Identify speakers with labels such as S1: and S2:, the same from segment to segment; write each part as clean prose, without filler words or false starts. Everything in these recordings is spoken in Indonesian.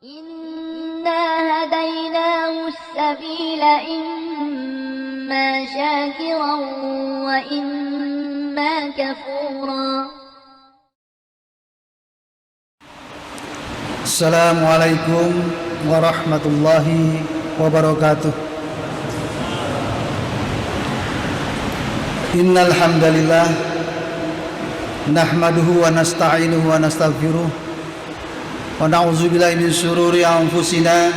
S1: إنا هديناه السبيل إما شاكرا وإما كفورا.
S2: Assalamualaikum warahmatullahi wabarakatuh. Innal hamdalillah nahmaduhu wa nasta'inuhu wa nastaghfiruh wa na'udzu billahi min syururi anfusina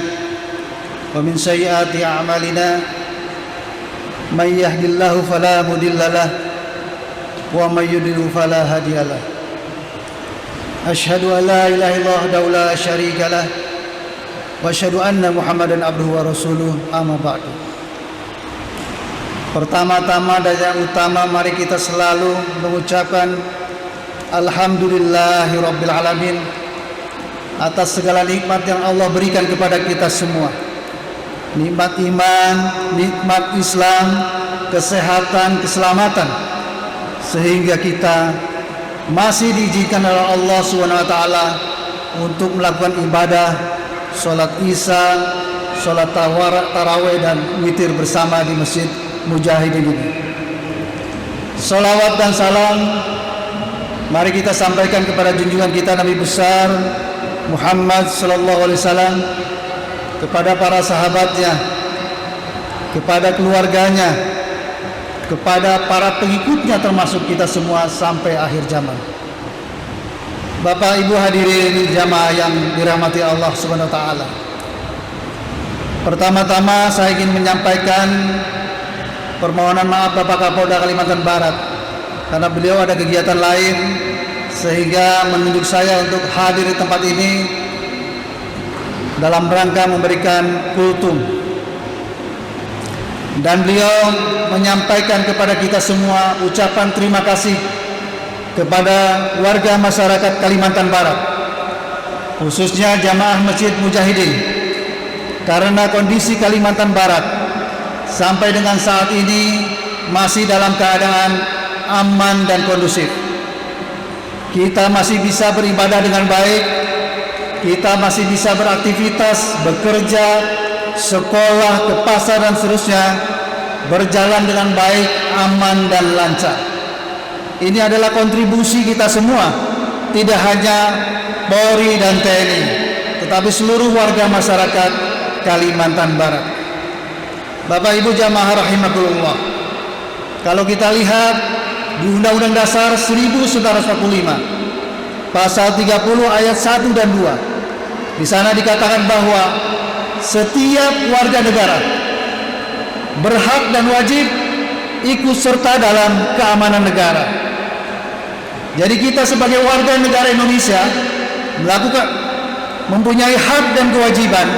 S2: wa min sayyiati a'malina. May yahdihillahu fala mudhillalah wa may yudlil fala hadiyalah. Asyhadu an la ilaha illallah wahdahu la syarika lah wa asyhadu anna Muhammadan abduhu wa rasuluh, amma ba'du. Pertama-tama dan yang utama, mari kita selalu mengucapkan alhamdulillahirabbil alamin atas segala nikmat yang Allah berikan kepada kita semua. Nikmat iman, nikmat Islam, kesehatan, keselamatan, sehingga kita masih diizinkan oleh Allah SWT untuk melakukan ibadah sholat isya, sholat tarawih dan witir bersama di Masjid Mujahidin ini. Sholawat dan salam mari kita sampaikan kepada junjungan kita Nabi besar Muhammad sallallahu alaihi wasallam, kepada para sahabatnya, kepada keluarganya, kepada para pengikutnya termasuk kita semua sampai akhir zaman. Bapak Ibu hadirin jamaah yang dirahmati Allah Subhanahu wa taala. Pertama-tama saya ingin menyampaikan permohonan maaf Bapak Kapolda Kalimantan Barat karena beliau ada kegiatan lain sehingga menunjuk saya untuk hadir di tempat ini dalam rangka memberikan kultum. Dan beliau menyampaikan kepada kita semua ucapan terima kasih kepada warga masyarakat Kalimantan Barat, khususnya jamaah Masjid Mujahidin, karena kondisi Kalimantan Barat sampai dengan saat ini masih dalam keadaan aman dan kondusif. Kita masih bisa beribadah dengan baik, kita masih bisa beraktivitas, bekerja, sekolah, ke pasar dan seterusnya berjalan dengan baik, aman dan lancar. Ini adalah kontribusi kita semua, tidak hanya Polri dan TNI, tetapi seluruh warga masyarakat Kalimantan Barat. Bapak Ibu jamaah rahimakumullah, kalau kita lihat di Undang-Undang Dasar 1945 pasal 30 ayat 1 dan 2, di sana dikatakan bahwa setiap warga negara berhak dan wajib ikut serta dalam keamanan negara. Jadi kita sebagai warga negara Indonesia mempunyai hak dan kewajiban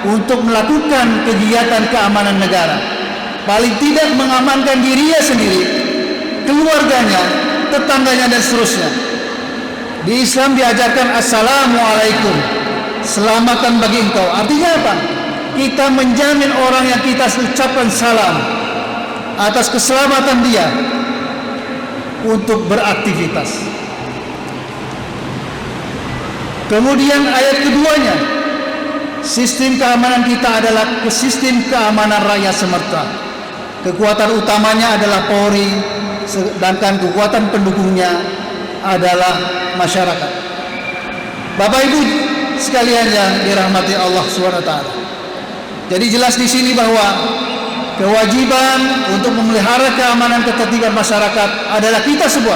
S2: untuk melakukan kegiatan keamanan negara. Paling tidak mengamankan dirinya sendiri, keluarganya, tetangganya dan seterusnya. Di Islam diajarkan assalamualaikum, selamatan bagi engkau. Artinya apa? Kita menjamin orang yang kita ucapkan salam atas keselamatan dia untuk beraktivitas. Kemudian ayat keduanya, sistem keamanan kita adalah sistem keamanan rakyat semata. Kekuatan utamanya adalah Polri, sedangkan kekuatan pendukungnya adalah masyarakat. Bapak Ibu sekalian yang dirahmati Allah SWT. Jadi jelas di sini bahwa kewajiban untuk memelihara keamanan ketertiban masyarakat adalah kita semua,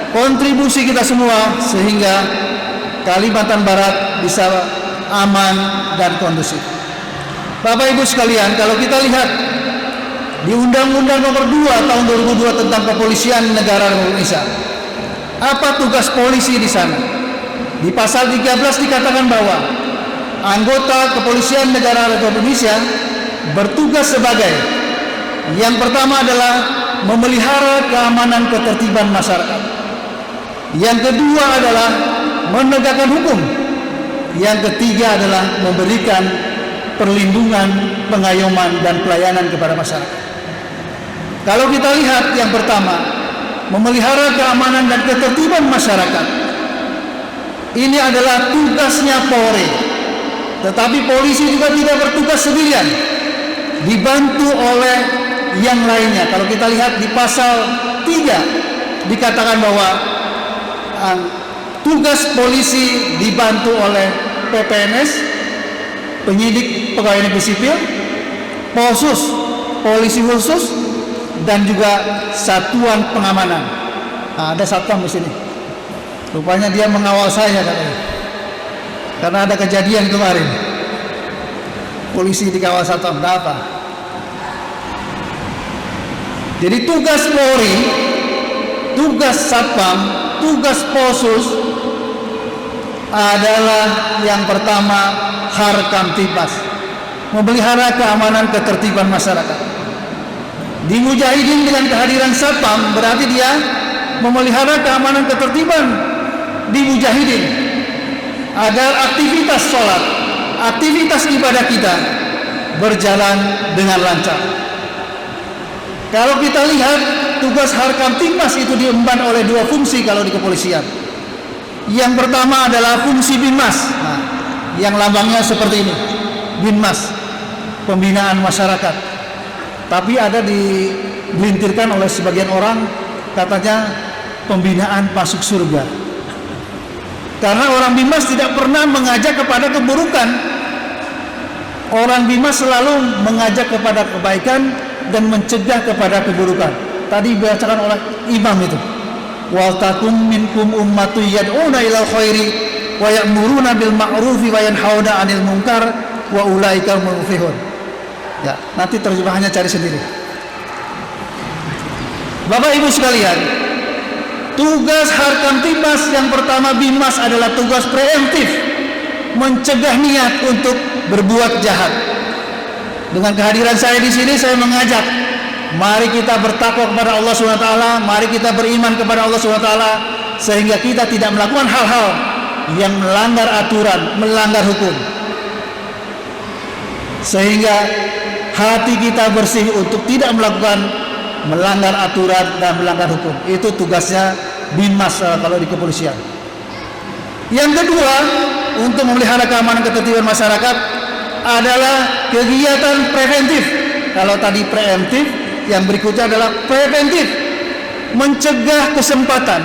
S2: kontribusi kita semua, sehingga Kalimantan Barat bisa aman dan kondusif. Bapak Ibu sekalian, kalau kita lihat di Undang-Undang Nomor 2 Tahun 2002 tentang Kepolisian Negara Republik Indonesia, apa tugas polisi di sana? Di pasal 13 dikatakan bahwa anggota Kepolisian Negara Republik Indonesia bertugas sebagai, yang pertama adalah memelihara keamanan ketertiban masyarakat, yang kedua adalah menegakkan hukum, yang ketiga adalah memberikan perlindungan, pengayoman dan pelayanan kepada masyarakat. Kalau kita lihat yang pertama, memelihara keamanan dan ketertiban masyarakat, ini adalah tugasnya Polri. Tetapi polisi juga tidak bertugas sendirian, dibantu oleh yang lainnya. Kalau kita lihat di pasal 3 dikatakan bahwa tugas polisi dibantu oleh PPNS, penyidik pegawai negeri sipil, Polsus, polisi khusus, dan juga satuan pengamanan. Nah, ada satpam di sini. Rupanya dia mengawal saya katanya. Karena ada kejadian kemarin. Polisi dikawal satpam, ada apa? Jadi tugas Polri, tugas satpam, tugas Polsus adalah yang pertama Harkamtibmas, memelihara keamanan ketertiban masyarakat. Di Mujahidin dengan kehadiran satpam berarti dia memelihara keamanan ketertiban di Mujahidin agar aktivitas sholat, aktivitas ibadah kita berjalan dengan lancar. Kalau kita lihat tugas Harkamtibmas itu diemban oleh dua fungsi kalau di kepolisian. Yang pertama adalah fungsi Binmas, nah, yang lambangnya seperti ini, Binmas, pembinaan masyarakat. Tapi ada digelintirkan oleh sebagian orang, katanya pembinaan masuk surga. Karena orang Binmas tidak pernah mengajak kepada keburukan. Orang Binmas selalu mengajak kepada kebaikan dan mencegah kepada keburukan. Tadi dibacakan oleh imam itu. Wal takum minkum ummatu yad'una ilal khairi wa ya'muruna bil ma'rufi wa yanhauna 'anil munkar wa ulaika humul muflihun. Ya, nanti terjemahannya cari sendiri. Bapak Ibu sekalian, tugas Harkamtibmas yang pertama Binmas adalah tugas preemptif, mencegah niat untuk berbuat jahat. Dengan kehadiran saya di sini, saya mengajak, mari kita bertakwa kepada Allah SWT, mari kita beriman kepada Allah SWT, sehingga kita tidak melakukan hal-hal yang melanggar aturan, melanggar hukum, sehingga hati kita bersih untuk tidak melakukan melanggar aturan dan melanggar hukum. Itu tugasnya Binmas kalau di kepolisian. Yang kedua, untuk memelihara keamanan ketertiban masyarakat adalah kegiatan preventif. Kalau tadi preemptif, yang berikutnya adalah preventif, mencegah kesempatan.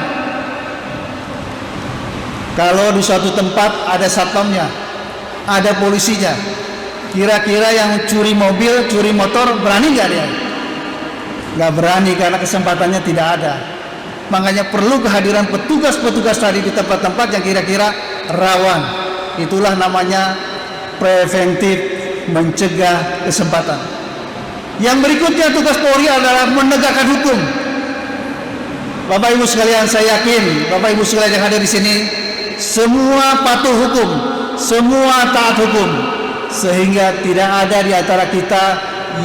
S2: Kalau di suatu tempat ada satpamnya, ada polisinya, kira-kira yang curi mobil, curi motor, berani nggak dia? Nggak berani karena kesempatannya tidak ada. Makanya perlu kehadiran petugas-petugas tadi di tempat-tempat yang kira-kira rawan. Itulah namanya preventif, mencegah kesempatan. Yang berikutnya tugas Polri adalah menegakkan hukum. Bapak Ibu sekalian, saya yakin Bapak Ibu sekalian yang ada di sini semua patuh hukum, semua taat hukum, sehingga tidak ada di antara kita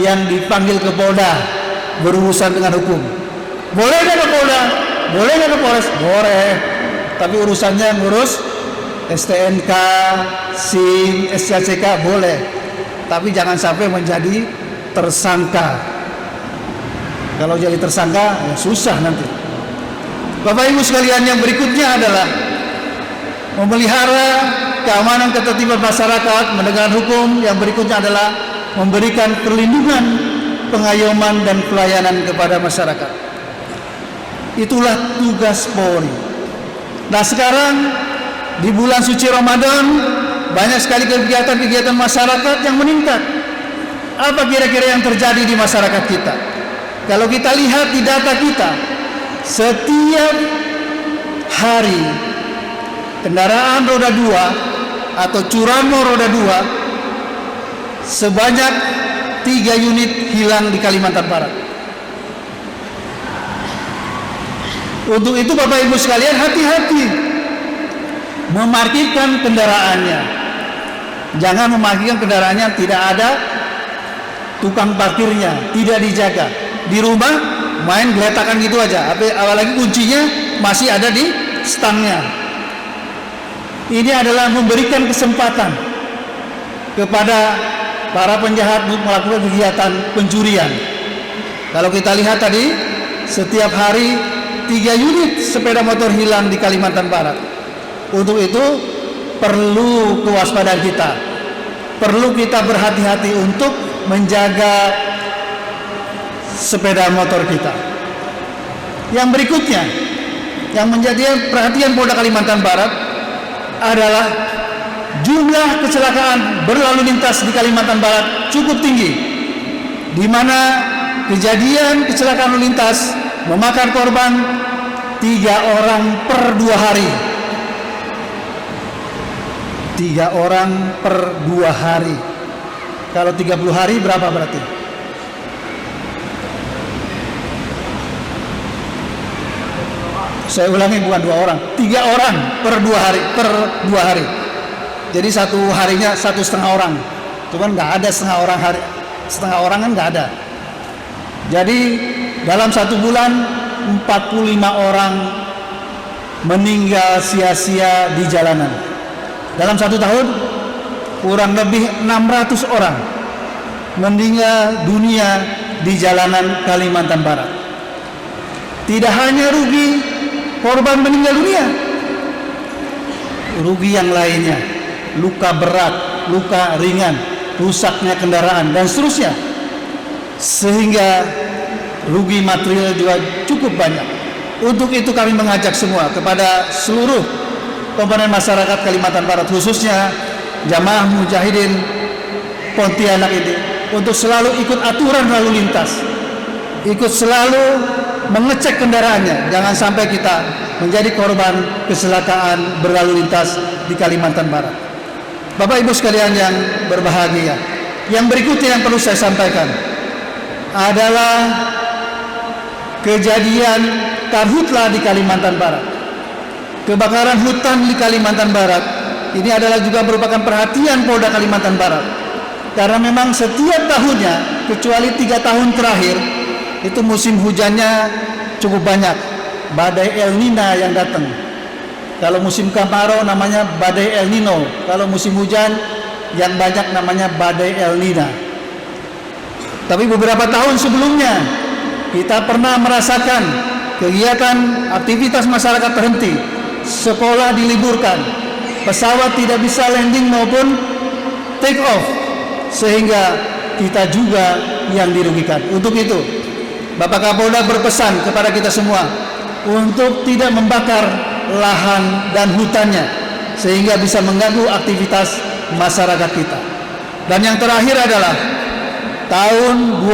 S2: yang dipanggil ke Polda berurusan dengan hukum. Boleh nggak ke Polda? Boleh nggak ke Polres? Boleh. Tapi urusannya ngurus STNK, SIM, SCCK boleh. Tapi jangan sampai menjadi tersangka. Kalau jadi tersangka ya susah nanti. Bapak Ibu sekalian, yang berikutnya adalah memelihara keamanan ketertiban masyarakat, menegakkan hukum. Yang berikutnya adalah memberikan perlindungan, pengayoman dan pelayanan kepada masyarakat. Itulah tugas Polri. Nah, sekarang di bulan suci Ramadan banyak sekali kegiatan-kegiatan masyarakat yang meningkat. Apa kira-kira yang terjadi di masyarakat kita? Kalau kita lihat di data kita, setiap hari kendaraan roda 2 atau curano roda 2 sebanyak 3 unit hilang di Kalimantan Barat. Untuk itu Bapak Ibu sekalian, hati-hati memarkirkan kendaraannya. Jangan memarkirkan kendaraannya tidak ada tukang parkirnya, tidak dijaga. Di rumah main geletakan gitu aja, apalagi kuncinya masih ada di stangnya. Ini adalah memberikan kesempatan kepada para penjahat untuk melakukan kegiatan pencurian. Kalau kita lihat tadi, setiap hari 3 unit sepeda motor hilang di Kalimantan Barat. Untuk itu perlu kewaspadaan kita. perlu kita berhati-hati untuk menjaga sepeda motor kita. Yang berikutnya yang menjadi perhatian Polda Kalimantan Barat adalah jumlah kecelakaan berlalu lintas di Kalimantan Barat cukup tinggi, di mana kejadian kecelakaan lalu lintas memakan korban 3 orang per 2 hari. 3 orang per 2 hari. Kalau 30 hari berapa berarti? Saya ulangi, bukan 2 orang, 3 orang per 2 hari, per 2 hari. Jadi satu harinya 1,5 orang. Cuman nggak ada setengah orang hari, setengah orang kan nggak ada. Jadi dalam 1 bulan 45 orang meninggal sia-sia di jalanan. Dalam 1 tahun kurang lebih 600 orang meninggal dunia di jalanan Kalimantan Barat. Tidak hanya rugi korban meninggal dunia, rugi yang lainnya, luka berat, luka ringan, rusaknya kendaraan dan seterusnya, sehingga rugi material juga cukup banyak. Untuk itu kami mengajak semua kepada seluruh komponen masyarakat Kalimantan Barat, khususnya Jamaah Mujahidin Pontianak ini, untuk selalu ikut aturan lalu lintas, ikut selalu mengecek kendaraannya. Jangan sampai kita menjadi korban kecelakaan berlalu lintas di Kalimantan Barat. Bapak Ibu sekalian yang berbahagia, yang berikutnya yang perlu saya sampaikan adalah kejadian karhutla di Kalimantan Barat. Kebakaran hutan di Kalimantan Barat ini adalah juga merupakan perhatian Polda Kalimantan Barat, karena memang setiap tahunnya kecuali 3 tahun terakhir itu musim hujannya cukup banyak, badai El Nino yang datang. Kalau musim kemarau namanya badai El Nino, kalau musim hujan yang banyak namanya badai El Nino. Tapi beberapa tahun sebelumnya kita pernah merasakan kegiatan aktivitas masyarakat terhenti, sekolah diliburkan, pesawat tidak bisa landing maupun take off, sehingga kita juga yang dirugikan. Untuk itu Bapak Kapolda berpesan kepada kita semua untuk tidak membakar lahan dan hutannya sehingga bisa mengganggu aktivitas masyarakat kita. Dan yang terakhir adalah tahun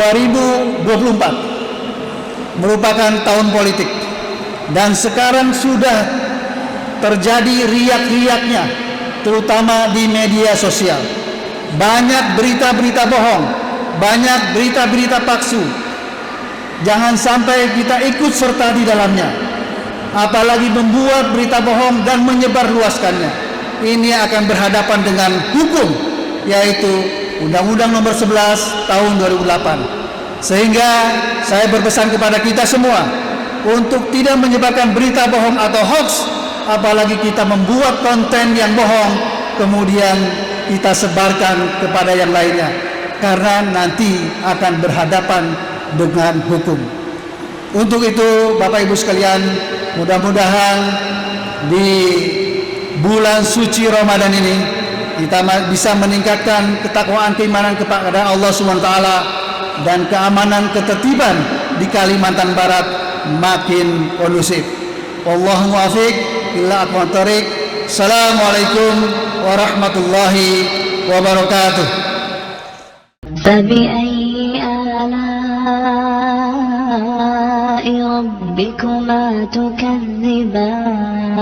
S2: 2024 merupakan tahun politik, dan sekarang sudah terjadi riak-riaknya terutama di media sosial. Banyak berita-berita bohong, banyak berita-berita palsu. Jangan sampai kita ikut serta di dalamnya, apalagi membuat berita bohong dan menyebarluaskannya. Ini akan berhadapan dengan hukum, yaitu Undang-Undang Nomor 11 Tahun 2008. Sehingga saya berpesan kepada kita semua untuk tidak menyebarkan berita bohong atau hoax, apalagi kita membuat konten yang bohong kemudian kita sebarkan kepada yang lainnya, karena nanti akan berhadapan dengan hukum. Untuk itu Bapak Ibu sekalian, mudah-mudahan di bulan suci Ramadan ini kita bisa meningkatkan ketakwaan keimanan kepada Allah SWT, dan keamanan ketertiban di Kalimantan Barat makin kondusif. Wallahu muwaffiq ila aqwamit thoriq. Assalamualaikum warahmatullahi wabarakatuh.
S1: فبأي آلاء ربكما تكذبان